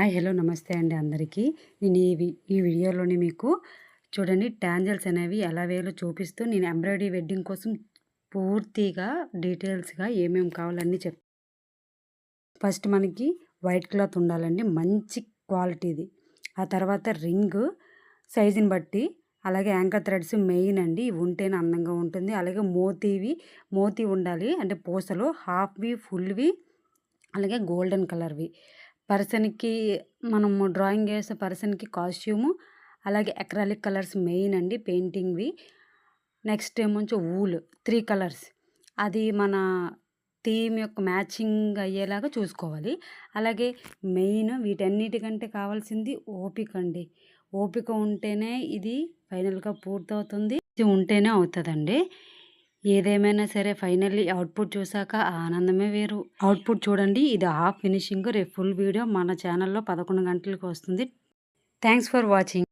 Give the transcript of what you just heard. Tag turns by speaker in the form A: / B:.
A: Hi hello నమస్తే అండి అందరికీ. నేను ఈ వీడియోలోని మీకు చూడండి టాంజెల్స్ అనేవి ఎలా వేయాలో చూపిస్తూ నేను ఎంబ్రాయిడరీ వెడ్డింగ్ కోసం పూర్తిగా డీటెయిల్స్‌గా ఏమేమి కావాలో అన్నీ ఫస్ట్ మనకి వైట్ క్లాత్ ఉండాలండి. మంచి క్వాలిటీది. ఆ తర్వాత రింగు సైజుని బట్టి అలాగే యాంకర్ థ్రెడ్స్ మెయిన్ అండి. ఇవి ఉంటేనే అందంగా ఉంటుంది. అలాగే మోతీ ఉండాలి. అంటే పూసలు హాఫ్‌వి, ఫుల్‌వి అలాగే గోల్డెన్ కలర్‌వి. పర్సన్‌కి మనము డ్రాయింగ్ ఏసే పర్సన్‌కి కాస్ట్యూము, అలాగే అక్రాలిక్ కలర్స్ మెయిన్ అండి పెయింటింగ్‌వి. నెక్స్ట్ ఏమొచ్చి వూల్ 3 కలర్స్. అది మన థీమ్ యొక్క మ్యాచింగ్ అయ్యేలాగా చూసుకోవాలి. అలాగే మెయిన్ వీటన్నిటికంటే కావాల్సింది ఓపిక అండి. ఓపిక ఉంటేనే ఇది ఫైనల్‌గా పూర్తవుతుంది. ఉంటేనే అవుతదండి. ఏదేమైనా సరే ఫైనల్లీ అవుట్‌పుట్ చూసాక ఆ ఆనందమే వేరు. అవుట్‌పుట్ చూడండి. ఇది హాఫ్ ఫినిషింగ్. రేపు ఫుల్ వీడియో మన ఛానల్‌లో 11 గంటలకు వస్తుంది. Thanks for watching.